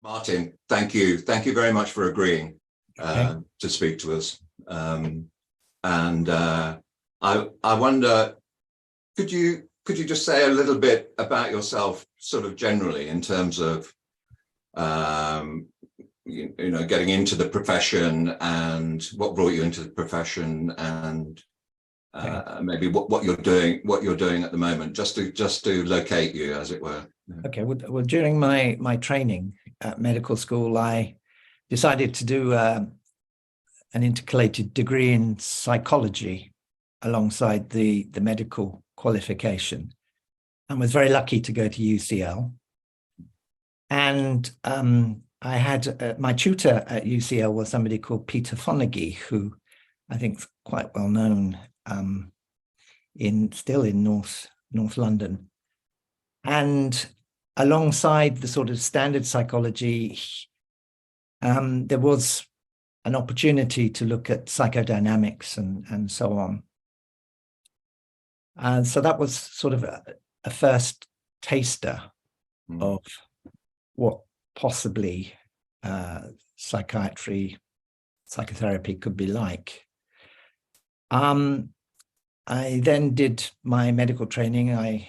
Martin, thank you. Thank you very much for agreeing to speak to us. I wonder, could you just say a little bit about yourself, sort of generally, in terms of getting into the profession and what brought you into the profession, and maybe what you're doing at the moment, just to locate you, as it were. Okay. Well, during my training at medical school, I decided to do an intercalated degree in psychology alongside the medical qualification, and was very lucky to go to UCL. And I had my tutor at UCL was somebody called Peter Fonagy, who I think is quite well known still in North London. And alongside the sort of standard psychology, there was an opportunity to look at psychodynamics and so on. And so that was sort of a first taster of what possibly psychiatry, psychotherapy could be like. I then did my medical training.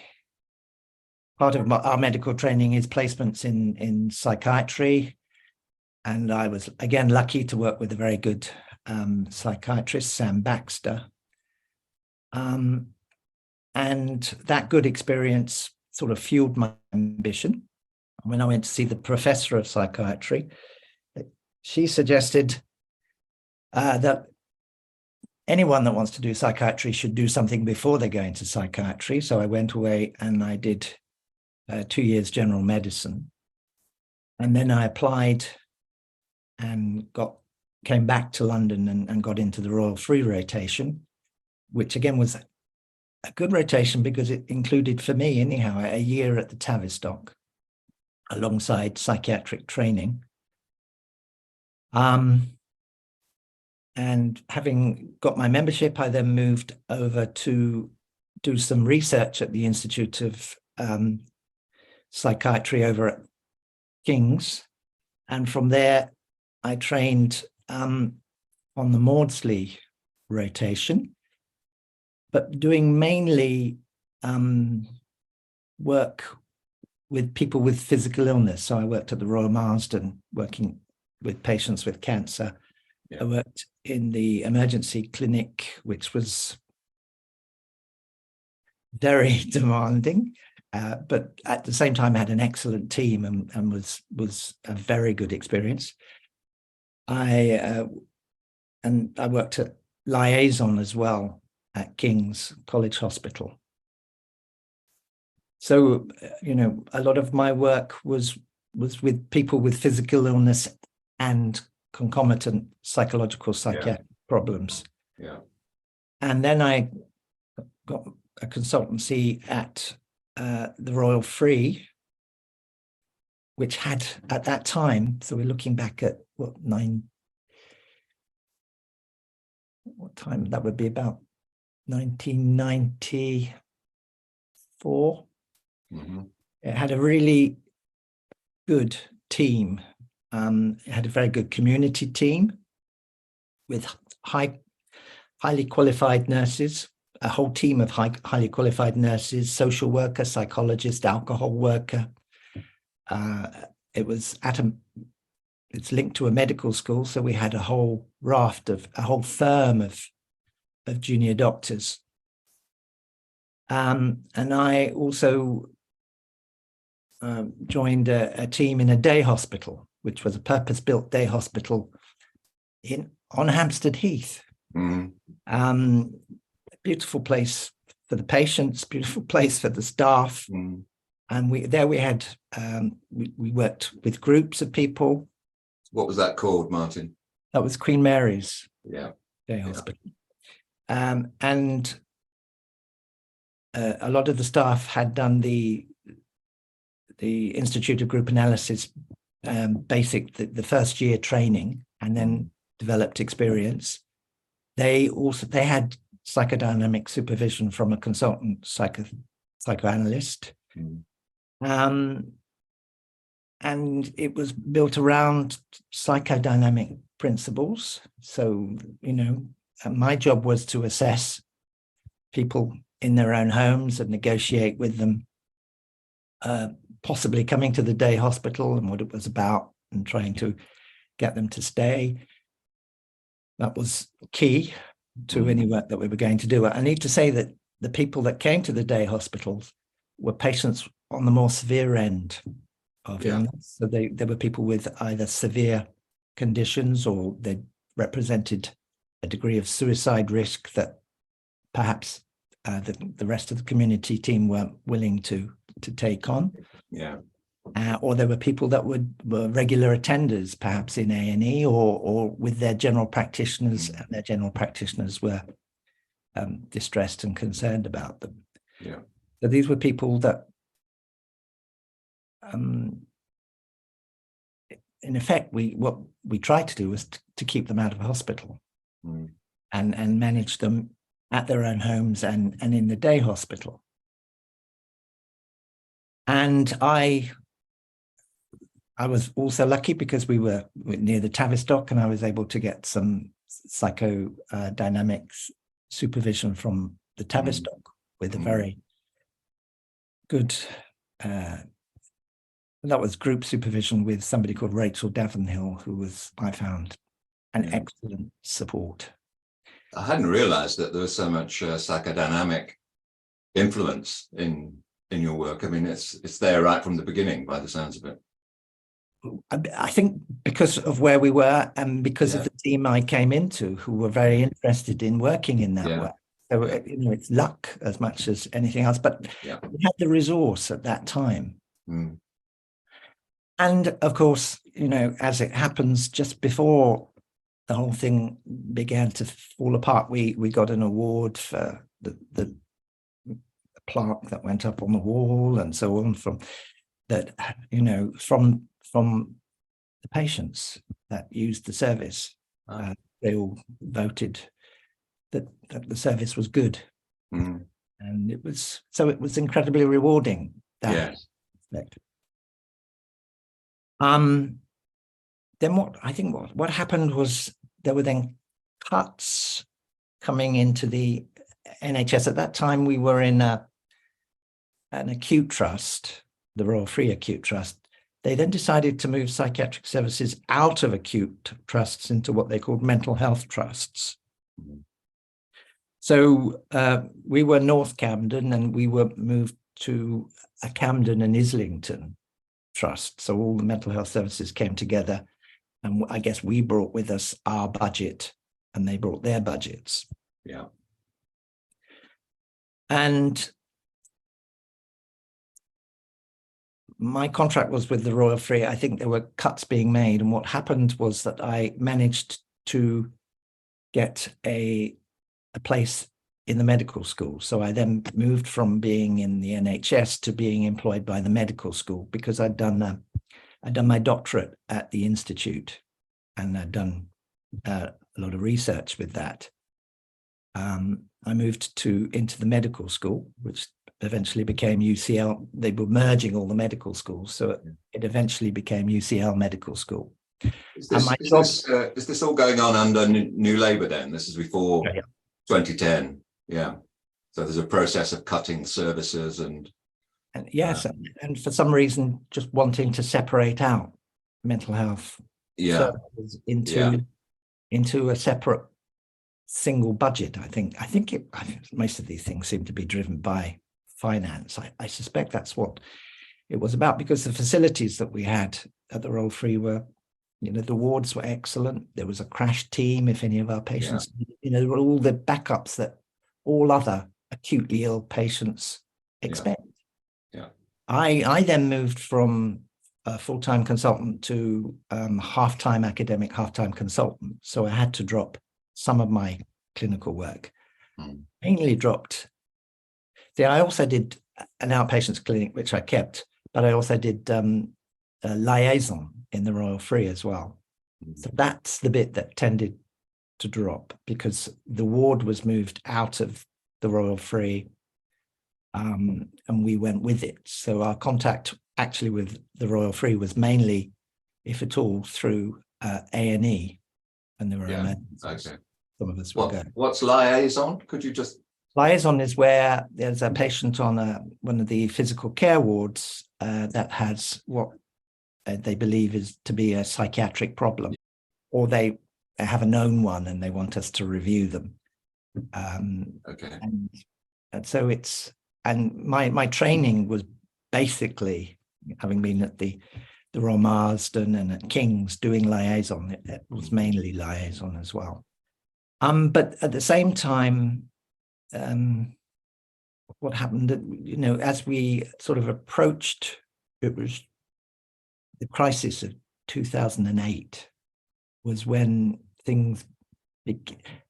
Part of our medical training is placements in psychiatry. And I was, again, lucky to work with a very good psychiatrist, Sam Baxter. And that good experience sort of fueled my ambition. When I went to see the professor of psychiatry, she suggested that anyone that wants to do psychiatry should do something before they go into psychiatry. So I went away and I did 2 years general medicine. And then I applied and came back to London and got into the Royal Free rotation, which again was a good rotation because it included, for me anyhow, a year at the Tavistock alongside psychiatric training. And having got my membership, I then moved over to do some research at the Institute of Psychiatry over at King's. And from there, I trained on the Maudsley rotation, but doing mainly work with people with physical illness. So I worked at the Royal Marsden, working with patients with cancer. Yeah. I worked in the emergency clinic, which was very demanding, but at the same time had an excellent team and was a very good experience. I worked at liaison as well at King's College Hospital. So, a lot of my work was with people with physical illness and concomitant psychological psychiatric problems. Yeah. And then I got a consultancy at the Royal Free, which had at that time, so we're looking back at what time that would be, about 1994. Mm-hmm. It had a really good team. It had a very good community team with highly qualified nurses, a whole team of highly qualified nurses, social worker, psychologist, alcohol worker. It's linked to a medical school, so we had a whole firm of junior doctors. And I also joined a team in a day hospital, which was a purpose-built day hospital on Hampstead Heath. Mm. Beautiful place for the patients, beautiful place for the staff. Mm. And we worked with groups of people. What was that called, Martin? That was Queen Mary's Day Hospital. And a lot of the staff had done the Institute of Group Analysis the first year training, and then developed experience. They had psychodynamic supervision from a consultant psychoanalyst. Mm. and it was built around psychodynamic principles. So, my job was to assess people in their own homes and negotiate with them, possibly coming to the day hospital and what it was about, and trying to get them to stay. That was key to any work that we were going to do. I need to say that the people that came to the day hospitals were patients on the more severe end of illness. So they were people with either severe conditions, or they represented a degree of suicide risk that perhaps the rest of the community team weren't willing to take on. Yeah. Or there were people that were regular attenders, perhaps in A&E, or with their general practitioners, and their general practitioners were distressed and concerned about them. Yeah. So these were people that, in effect, what we tried to do was to keep them out of hospital, and manage them at their own homes and in the day hospital. And I was also lucky because we were near the Tavistock, and I was able to get some psychodynamics supervision from the Tavistock with a very good, that was group supervision with somebody called Rachel Davenhill, who was, I found, an excellent support. I hadn't realized that there was so much psychodynamic influence in your work. I mean, it's there right from the beginning by the sounds of it. I think because of where we were, and because of the team I came into, who were very interested in working in that way. So it's luck as much as anything else, but we had the resource at that time. And of course, as it happens, just before the whole thing began to fall apart, we got an award for the plaque that went up on the wall and so on, from the patients that used the service. They all voted that the service was good, and it was incredibly rewarding. That aspect. Then what happened was there were then cuts coming into the NHS. At that time, we were in an acute trust, the Royal Free Acute Trust. They then decided to move psychiatric services out of acute trusts into what they called mental health trusts. So we were North Camden, and we were moved to a Camden and Islington trust. So all the mental health services came together, and I guess we brought with us our budget, and they brought their budgets. Yeah. And my contract was with the Royal Free. I think there were cuts being made, and what happened was that I managed to get a place in the medical school. So I then moved from being in the NHS to being employed by the medical school, because I'd done my doctorate at the institute, and I'd done a lot of research with that. I moved into the medical school, which eventually became UCL. They were merging all the medical schools, so it eventually became UCL Medical School. Is this all going on under New Labour then? This is before 2010. Yeah. So there's a process of cutting services and yes, and for some reason just wanting to separate out mental health services into a separate single budget. I think most of these things seem to be driven by finance. I suspect that's what it was about, because the facilities that we had at the Royal Free were, the wards were excellent. There was a crash team if any of our patients, there were all the backups that all other acutely ill patients expect. I then moved from a full-time consultant to half-time academic, half-time consultant. So I had to drop some of my clinical work. Mainly dropped. I also did an outpatients clinic, which I kept, but I also did a liaison in the Royal Free as well. So that's the bit that tended to drop, because the ward was moved out of the Royal Free, and we went with it. So our contact actually with the Royal Free was mainly, if at all, through A&E, and there were emergencies. Okay. Some of us were going. What's liaison? Could you just... Liaison is where there's a patient on one of the physical care wards that has what they believe is to be a psychiatric problem, or they have a known one and they want us to review them. Okay. And so it's, and my training was basically, having been at the Royal Marsden and at King's doing liaison, it was mainly liaison as well. But at the same time, what happened, you know, as we sort of approached, it was the crisis of 2008 was when things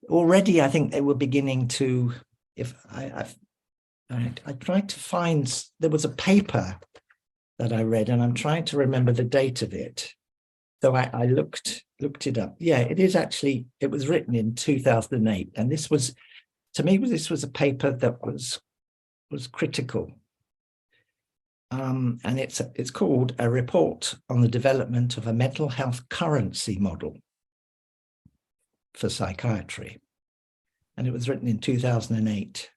already, I think they were beginning to, if I tried to find, there was a paper that I read, and I'm trying to remember the date of it. So I looked it up. Yeah, it is actually, it was written in 2008. And this was, to me, this was a paper that was critical. And it's called A Report on the Development of a Mental Health Currency Model for Psychiatry. And it was written in 2008.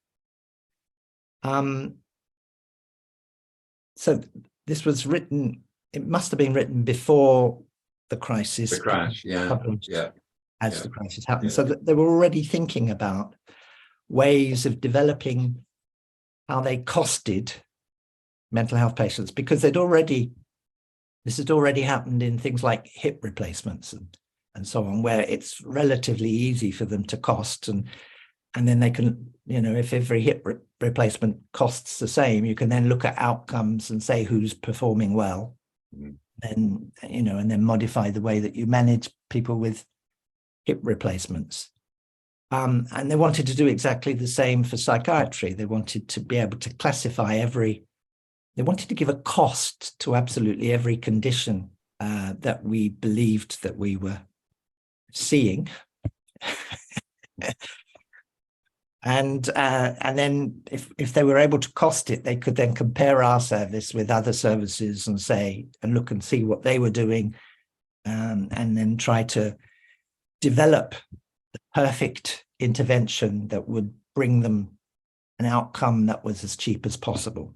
So this was written, it must have been written before the crisis. The crash, yeah. As the crisis happened. So that they were already thinking about ways of developing how they costed mental health patients, because this had already happened in things like hip replacements and so on, where it's relatively easy for them to cost. And then they can, you know, if every hip replacement costs the same, you can then look at outcomes and say who's performing well. Then, you know, and then modify the way that you manage people with hip replacements. And they wanted to do exactly the same for psychiatry. They wanted to be able to classify they wanted to give a cost to absolutely every condition that we believed that we were seeing. And then if they were able to cost it, they could then compare our service with other services and say, and look and see what they were doing, and then try to develop the perfect intervention that would bring them an outcome that was as cheap as possible.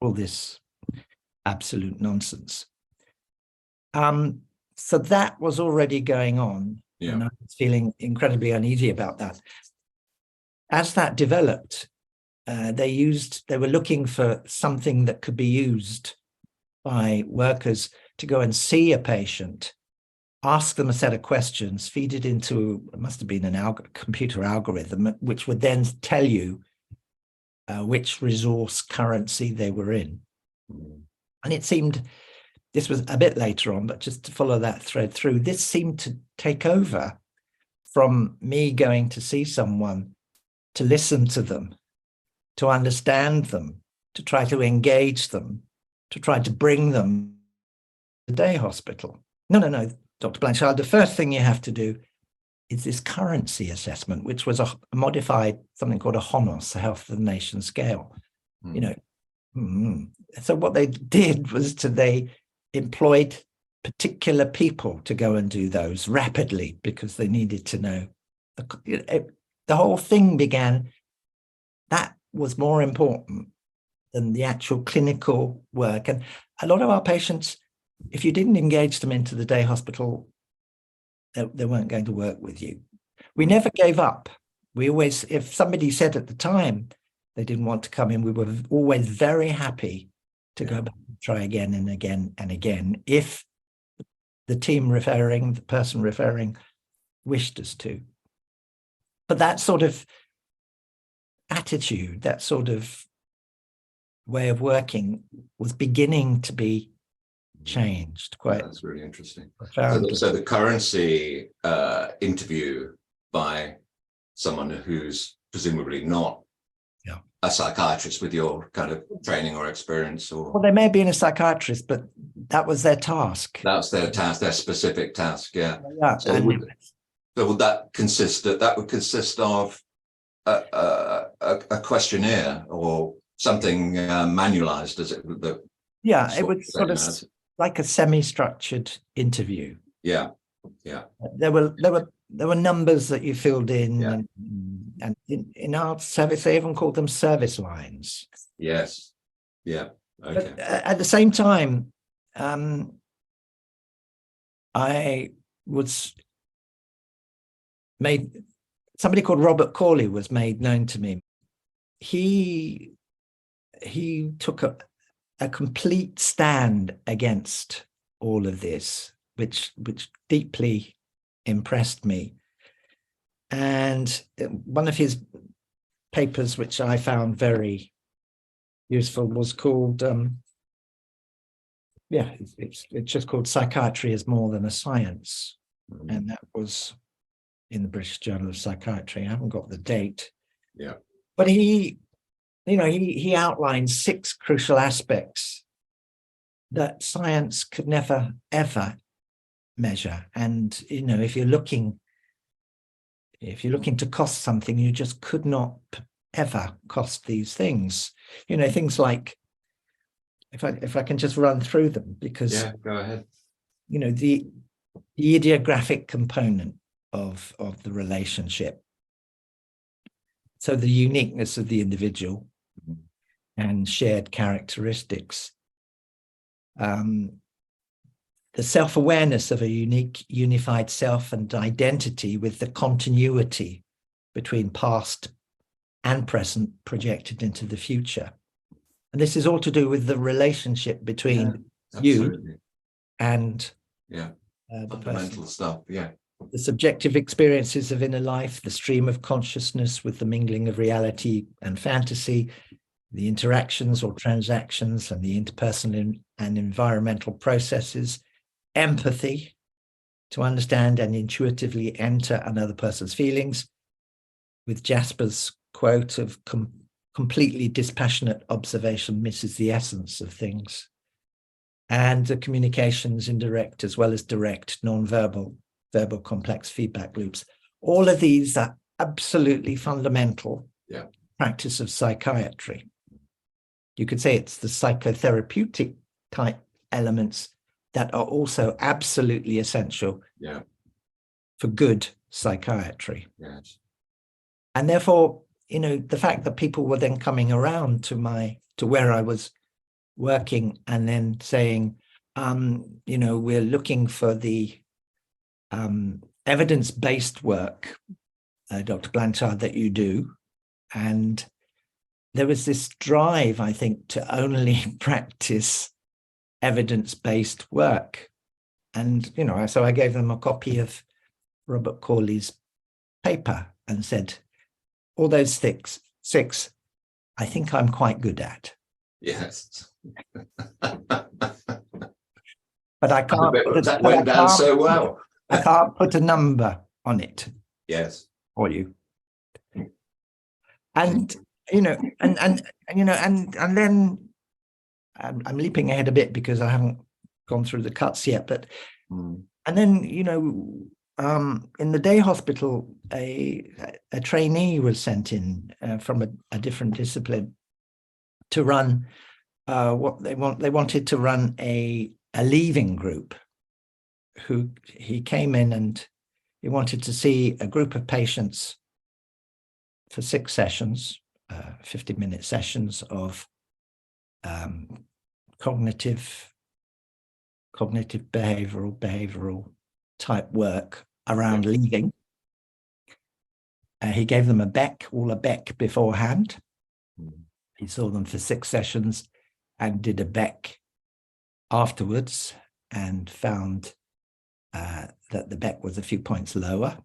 All this absolute nonsense. So that was already going on, and I was feeling incredibly uneasy about that. As that developed, they were looking for something that could be used by workers to go and see a patient, ask them a set of questions, feed it into, it must have been an computer algorithm, which would then tell you which resource currency they were in. And it seemed, this was a bit later on, but just to follow that thread through, this seemed to take over from me going to see someone, to listen to them, to understand them, to try to engage them, to try to bring them to the day hospital. No, Dr. Blanchard, the first thing you have to do is this currency assessment, which was a modified, something called a HONOS, a Health of the Nation scale. You know, so what they did was they employed particular people to go and do those rapidly, because they needed to know. The whole thing began, that was more important than the actual clinical work. And a lot of our patients, if you didn't engage them into the day hospital, they weren't going to work with you. We never gave up. We always, if somebody said at the time they didn't want to come in, we were always very happy to go back and try again and again and again, if the team referring, the person referring, wished us to. But that sort of attitude, that sort of way of working was beginning to be changed quite. That's really interesting. So the currency interview by someone who's presumably not a psychiatrist with your kind of training or experience, or well, they may have been a psychiatrist, but that was their task. That's their task, their specific task. Yeah. So would that consist of a questionnaire or something manualized, as it that Yeah, it was sort of like a semi-structured interview. Yeah, yeah. There were numbers that you filled in, Yeah. and in our service they even called them service lines. Yes. Yeah. Okay. But at the same time, I was made, somebody called Robert Corley was made known to me. He took a complete stand against all of this, which deeply impressed me. And one of his papers, which I found very useful, was called it's just called Psychiatry is More Than a Science. And that was in the British Journal of Psychiatry. I haven't got the date. Yeah. But he outlines 6 crucial aspects that science could never, ever measure. And, if you're looking to cost something, you just could not ever cost these things. Things like, if I can just run through them, because yeah, go ahead. The idiographic component of the relationship. So the uniqueness of the individual and shared characteristics. The self-awareness of a unique, unified self and identity with the continuity between past and present projected into the future. And this is all to do with the relationship between you and the fundamental person. Stuff. Yeah. The subjective experiences of inner life, the stream of consciousness with the mingling of reality and fantasy, the interactions or transactions and the interpersonal and environmental processes, empathy, to understand and intuitively enter another person's feelings, with Jasper's quote of completely dispassionate observation misses the essence of things, and the communications indirect as well as direct, non-verbal, verbal complex feedback loops. All of these are absolutely fundamental practice of psychiatry. You could say it's the psychotherapeutic type elements that are also absolutely essential for good psychiatry. Yes. And therefore, the fact that people were then coming around to where I was working and then saying, we're looking for the evidence-based work, Dr. Blanchard, that you do. And there was this drive, I think, to only practice evidence-based work. And, so I gave them a copy of Robert Corley's paper and said, all those six, I think I'm quite good at. Yes. But I can't. That went down so well. I can't put a number on it. Yes. For you. And and then I'm leaping ahead a bit because I haven't gone through the cuts yet. But and then in the day hospital, a trainee was sent in from a different discipline to run what they wanted to run a leaving group. He came in and he wanted to see a group of patients for 6 sessions, 50-minute sessions of cognitive behavioral type work around leaving. He gave them a Beck beforehand. He saw them for 6 sessions and did a Beck afterwards and found that the Beck was a few points lower,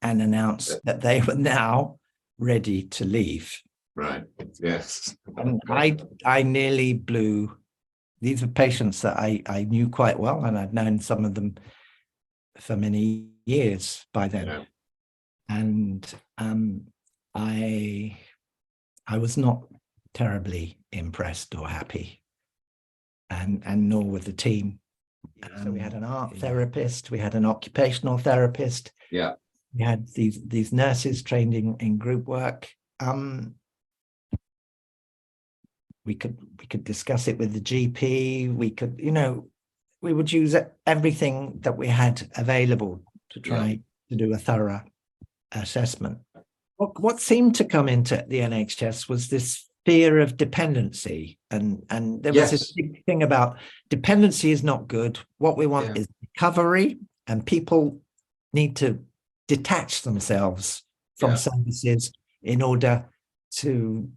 and announced that they were now ready to leave. Right. Yes. And I nearly blew. These were patients that I knew quite well, and I'd known some of them for many years by then. Yeah. And I was not terribly impressed or happy, and nor with the team. So we had an art therapist, we had an occupational therapist. Yeah. We had these nurses trained in group work. We we could discuss it with the GP. We could, you know, we would use everything that we had available to try to do a thorough assessment. What seemed to come into the NHS was this fear of dependency, and there was this big thing about dependency is not good. What we want is recovery, and people need to detach themselves from services in order to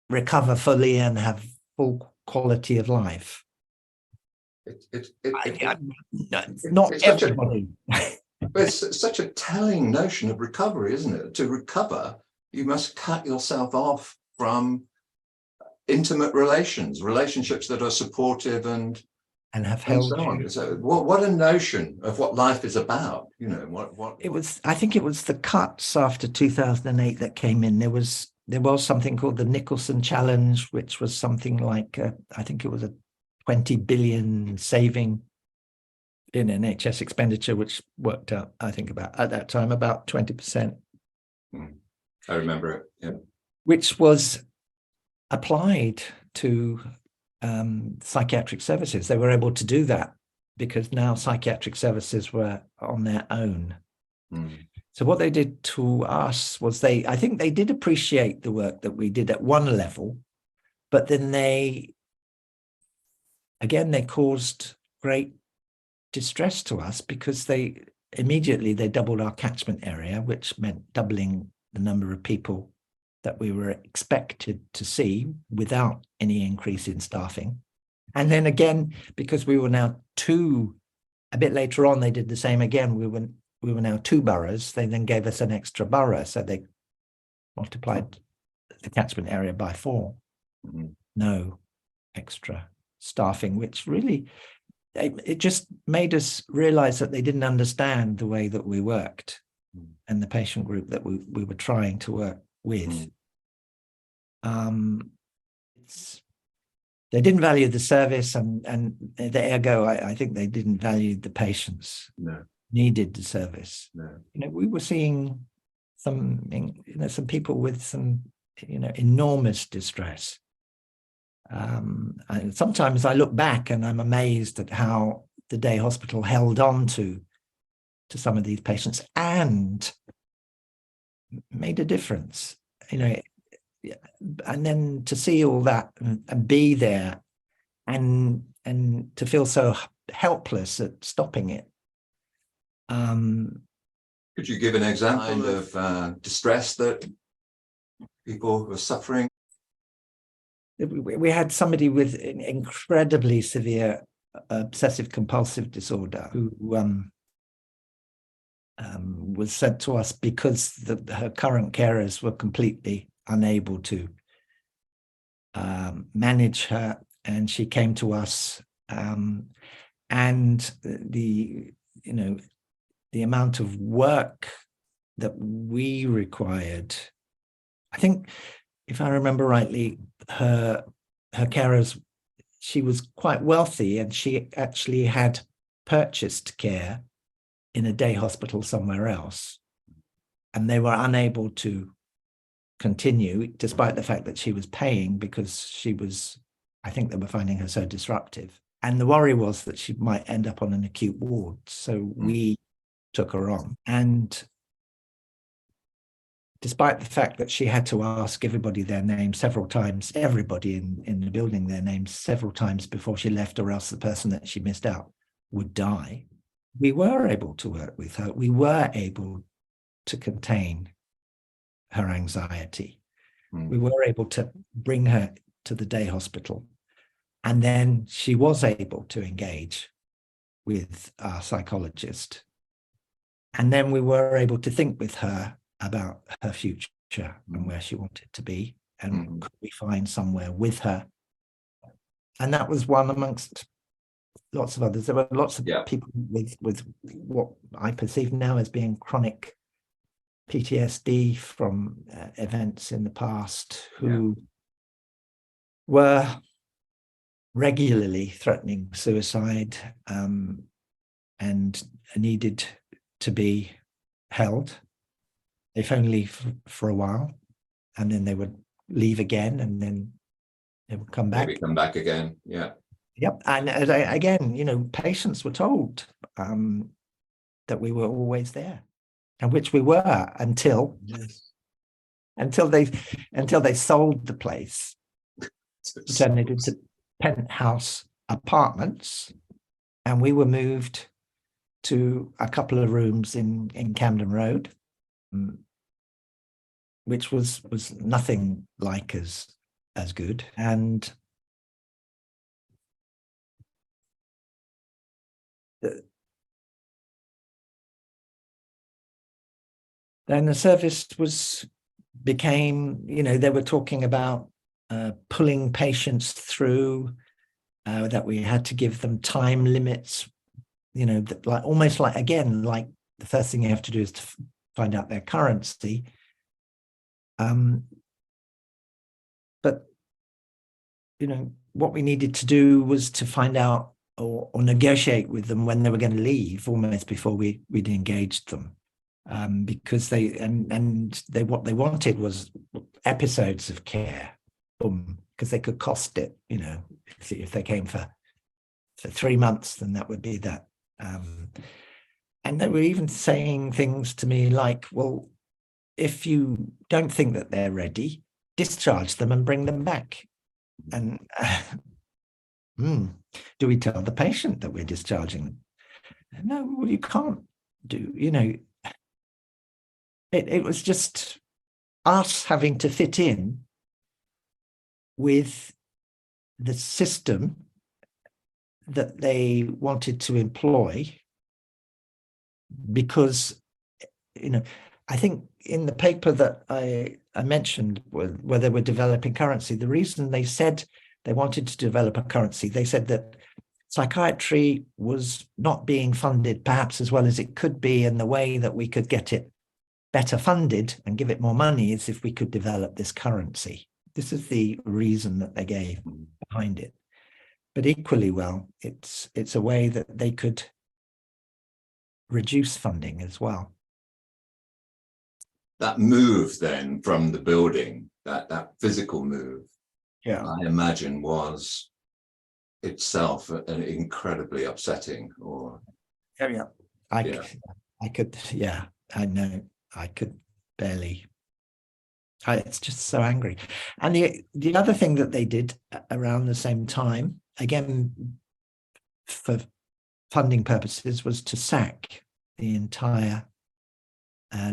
recover fully and have full quality of life. Not everybody. It's such a telling notion of recovery, isn't it? To recover, you must cut yourself off from intimate relationships that are supportive and have held so on. So what a notion of what life is about. You know, what it was. I think it was the cuts after 2008 that came in. There was something called the Nicholson Challenge, which was something like I think it was a 20 billion saving in NHS expenditure, which worked out, I think, about at that time about 20%. I remember it. Yeah, which was applied to psychiatric services. They were able to do that because now psychiatric services were on their own. So what they did to us was I think they did appreciate the work that we did at one level, but then they caused great distress to us because they immediately doubled our catchment area, which meant doubling the number of people that we were expected to see without any increase in staffing. And then again, because we were now a bit later on, they did the same again. We were now 2 boroughs. They then gave us an extra borough. So they multiplied the catchment area by 4. No extra staffing, which really, it just made us realize that they didn't understand the way that we worked and the patient group that we were trying to work with. They didn't value the service, and ergo, I think they didn't value the patients. Needed the service. You know, we were seeing some people with some, enormous distress. And sometimes I look back and I'm amazed at how the day hospital held on to some of these patients and made a difference, and then to see all that and be there and to feel so helpless at stopping it. Could you give an example of distress that people were suffering? We had somebody with an incredibly severe obsessive compulsive disorder who was sent to us because her current carers were completely unable to manage her, and she came to us, and the amount of work that we required, I think, if I remember rightly, her carers, she was quite wealthy and she actually had purchased care in a day hospital somewhere else, and they were unable to continue despite the fact that she was paying, because I think they were finding her so disruptive, and the worry was that she might end up on an acute ward. So we took her on, and despite the fact that she had to ask everybody their name several times, everybody in the building their names several times before she left, or else the person that she missed out would die, we were able to work with her. We were able to contain her anxiety. We were able to bring her to the day hospital. And then she was able to engage with our psychologist. And then we were able to think with her about her future and where she wanted to be, and could we find somewhere with her. And that was one amongst lots of others. There were lots of people with what I perceive now as being chronic PTSD from events in the past, who were regularly threatening suicide, and needed to be held, if only for a while, and then they would leave again, and then They would come back. Maybe come back again. Yeah. Yep. And again, you know, patients were told that we were always there, and which we were until they sold the place, turned it into penthouse apartments, and we were moved to a couple of rooms in Camden Road, which was nothing like as good. And then the service became, you know, they were talking about pulling patients through, that we had to give them time limits, you know, like almost like, again, like the first thing you have to do is to find out their currency. But, you know, what we needed to do was to find out or negotiate with them when they were going to leave, almost before we'd engaged them. Because what they wanted was episodes of care, because they could cost it, you know, if they came for 3 months, then that would be that. And they were even saying things to me like, well, if you don't think that they're ready, discharge them and bring them back. And do we tell the patient that we're discharging them? No, well, you can't do, you know. It was just us having to fit in with the system that they wanted to employ, because, you know, I think in the paper that I mentioned where they were developing currency, the reason they said they wanted to develop a currency, they said that psychiatry was not being funded perhaps as well as it could be, and the way that we could get it better funded and give it more money is if we could develop this currency. This is the reason that they gave behind it. But equally well, it's a way that they could reduce funding as well. That move then from the building, that physical move, Yeah, I imagine was itself an incredibly upsetting, or I could, yeah, I know. I could barely. It's just so angry. And the other thing that they did around the same time, again, for funding purposes, was to sack the entire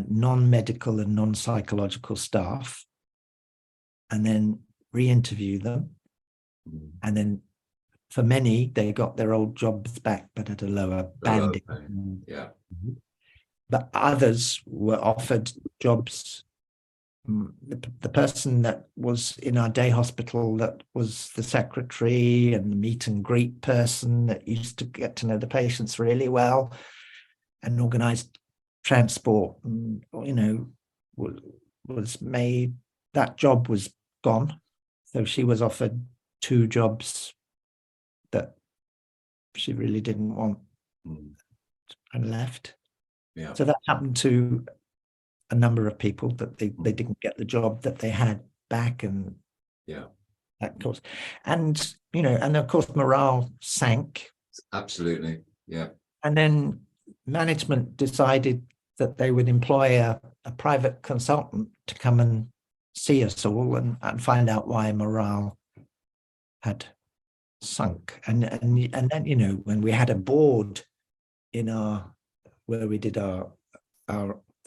non-medical and non-psychological staff, and then re-interview them. And then for many, they got their old jobs back, but at a lower banding. Yeah. But others were offered jobs. The person that was in our day hospital, that was the secretary and the meet and greet person that used to get to know the patients really well and organized transport, and, you know, was made, that job was gone. So she was offered 2 jobs that she really didn't want and left. Yeah. So that happened to a number of people, that they didn't get the job that they had back, and that course, and, you know, and of course morale sank. Absolutely. Yeah. And then management decided that they would employ a private consultant to come and see us all and find out why morale had sunk. And then, you know, when we had a board in where we did our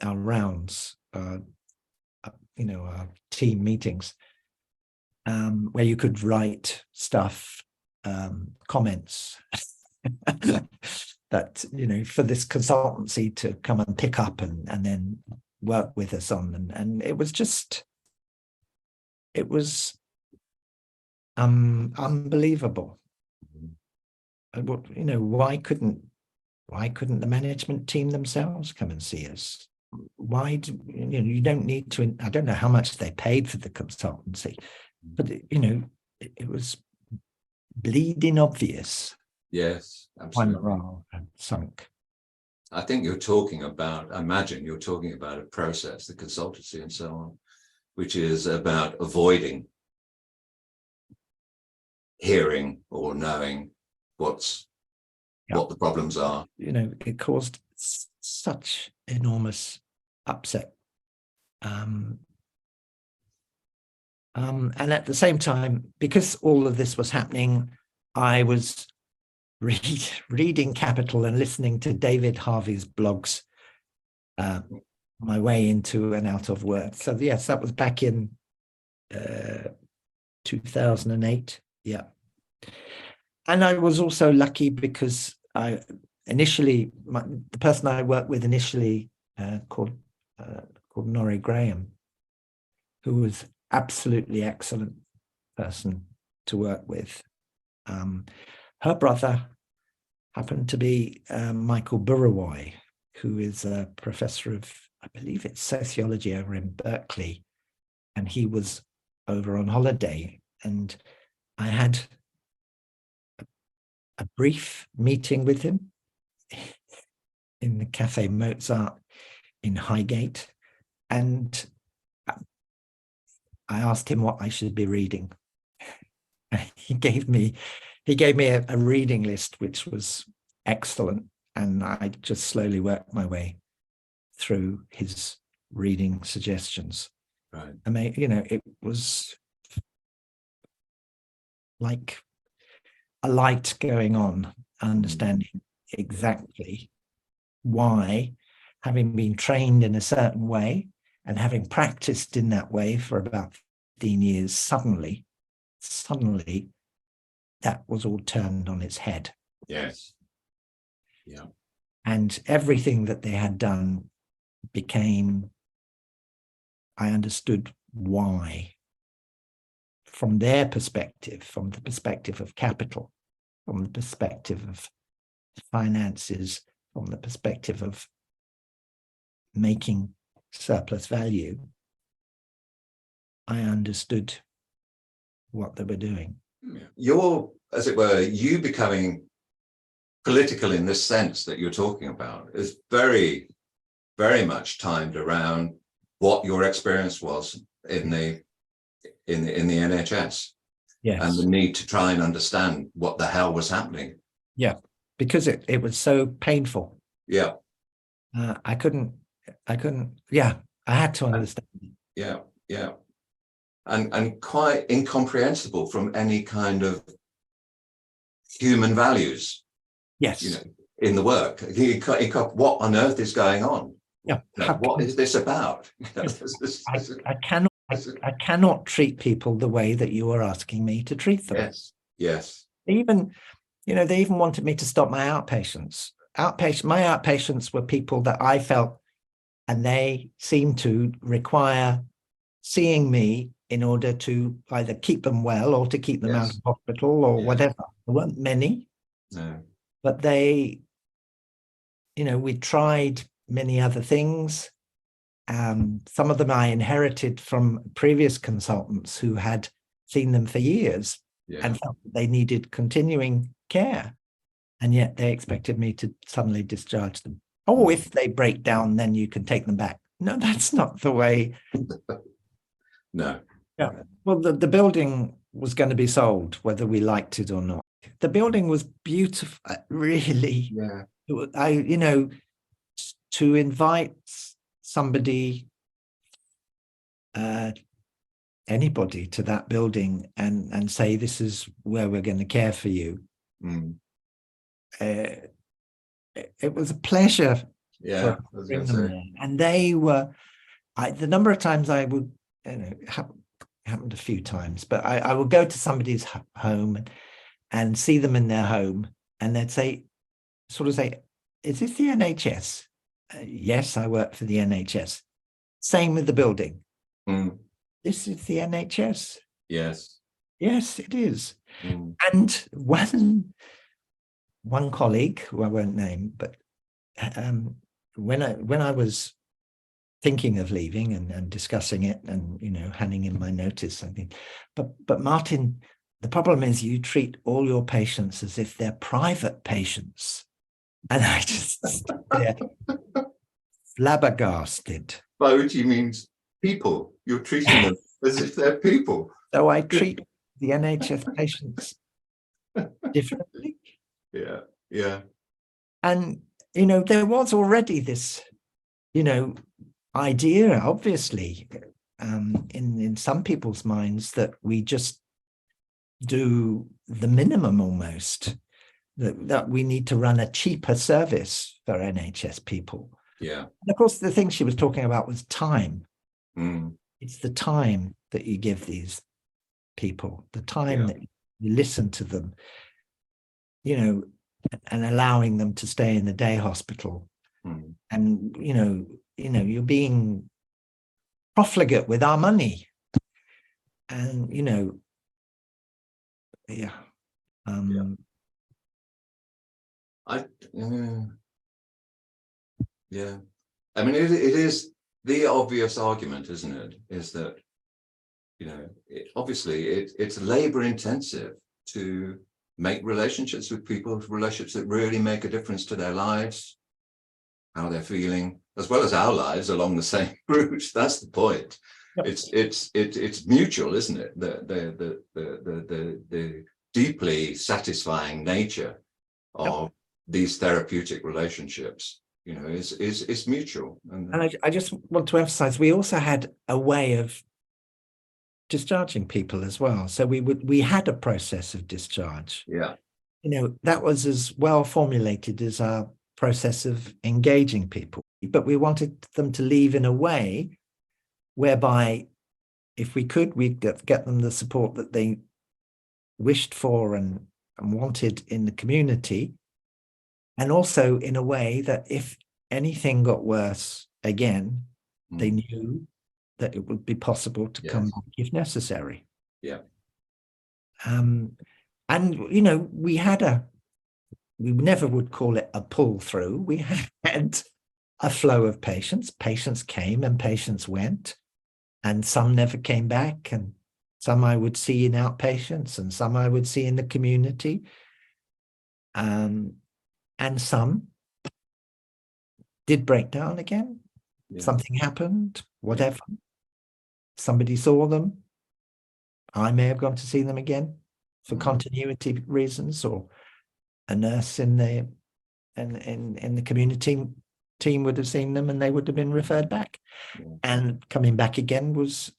rounds, you know, our team meetings, where you could write stuff, comments that, you know, for this consultancy to come and pick up and then work with us on, and it was just, it was unbelievable. You know, why couldn't the management team themselves come and see us? Why you know, you don't need to, I don't know how much they paid for the consultancy, but you know, it was bleeding obvious. Yes, absolutely. Morale had sunk. I think you're talking about, I imagine you're talking about a process, the consultancy and so on, which is about avoiding hearing or knowing what the problems are. It caused such enormous upset. And at the same time, because all of this was happening, I was reading Capital and listening to David Harvey's blogs my way into and out of work. So yes, that was back in 2008. Yeah. And I was also lucky because the person I worked with initially called Norrie Graham, who was absolutely excellent person to work with. Her brother happened to be Michael Burawoy, who is a professor of, I believe it's sociology over in Berkeley. And he was over on holiday. And I had a brief meeting with him in the Cafe Mozart in Highgate. And I asked him what I should be reading. He gave me a reading list, which was excellent. And I just slowly worked my way through his reading suggestions. Right. I mean, it was like a light going on, understanding exactly why, having been trained in a certain way and having practiced in that way for about 15 years, suddenly that was all turned on its head. Yes. Yeah. And everything that they had done became, I understood why, from their perspective, from the perspective of capital, from the perspective of finances, from the perspective of making surplus value. I understood what they were doing. As it were, you becoming political in this sense that you're talking about is very, very much timed around what your experience was in the NHS. Yes. And the need to try and understand what the hell was happening. Yeah, because it was so painful. Yeah. I couldn't, yeah, I had to understand. Yeah, yeah. And quite incomprehensible from any kind of human values. Yes. In the work. What on earth is going on? Yeah. What is this about? I cannot treat people the way that you are asking me to treat them. Yes. Yes. They even wanted me to stop my outpatients. My outpatients were people that I felt, and they seemed to require seeing me in order to either keep them well or to keep them out of hospital or whatever. There weren't many. No. But they, we tried many other things. Some of them I inherited from previous consultants who had seen them for years and felt that they needed continuing care. And yet they expected me to suddenly discharge them. Oh, if they break down, then you can take them back. No, that's not the way. No. Yeah. Well, the building was going to be sold, whether we liked it or not. The building was beautiful, really. Yeah. To invite somebody, anybody to that building and say, this is where we're going to care for you. Mm. It was a pleasure. Yeah. And they were, the number of times I would, happened a few times, but I would go to somebody's home and see them in their home, and they'd say, is this the NHS? Yes, I work for the NHS. Same with the building. Mm. This is the NHS. Yes. Yes, it is. Mm. And one colleague, who I won't name, but when I was thinking of leaving and discussing it and handing in my notice, I think, but Martin, the problem is you treat all your patients as if they're private patients. And I just flabbergasted. By which he means people. You're treating them as if they're people. So I treat the NHS patients differently. Yeah, yeah, And, there was already this, idea, obviously, in some people's minds, that we just do the minimum almost, that we need to run a cheaper service for NHS people. yeah. And of course, the thing she was talking about was time. Mm, It's the time that you give these people, the time yeah. that you listen to them, and allowing them to stay in the day hospital. Mm, And, you're being profligate with our money. And, yeah. I, yeah. I mean, it is the obvious argument, isn't it? Is that, obviously it's labor intensive to make relationships with people, relationships that really make a difference to their lives, how they're feeling, as well as our lives along the same route. That's the point. Yep. It's mutual, isn't it? The deeply satisfying nature of these therapeutic relationships, is mutual. And I just want to emphasize, we also had a way of discharging people as well. So we had a process of discharge. Yeah. That was as well formulated as our process of engaging people, but we wanted them to leave in a way whereby, if we could, we'd get them the support that they wished for and wanted in the community, and also in a way that if anything got worse again, they knew that it would be possible to come back if necessary. Yeah. And we never would call it a pull through. We had a flow of patients. Patients came and patients went, and some never came back, and some I would see in outpatients, and some I would see in the community. And some did break down again. Yeah. Something happened, whatever. Yeah. Somebody saw them. I may have gone to see them again for continuity reasons, or a nurse in the community team would have seen them and they would have been referred back. Yeah. And coming back again was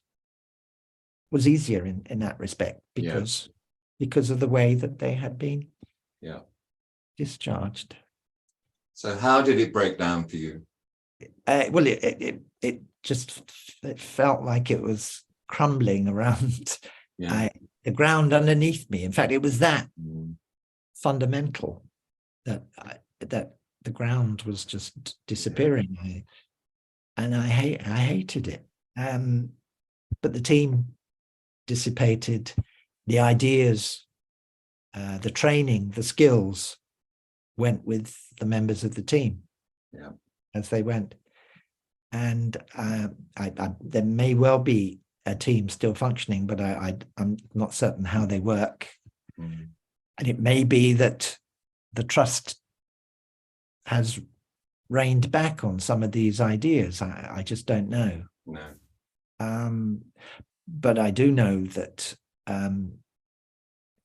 easier in that respect, because of the way that they had been discharged. So how did it break down for you? Well, it felt like it was crumbling around the ground underneath me. In fact, it was that fundamental that the ground was just disappearing, and I hated it. But the team dissipated, the ideas, the training, the skills went with the members of the team as they went. And there may well be a team still functioning, but I'm not certain how they work. And it may be that the trust has reined back on some of these ideas. I just don't know. No. But I do know that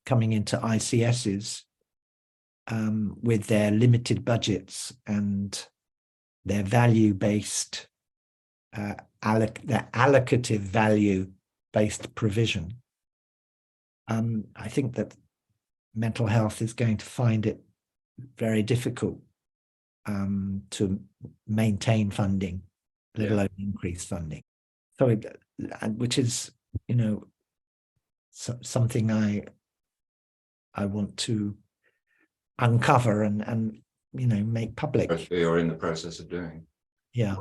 coming into ICSs with their limited budgets and their value-based, their allocative value-based provision, I think that mental health is going to find it very difficult to maintain funding, let alone increase funding. So, which is, something I want to uncover and make public. You're in the process of doing. Yeah.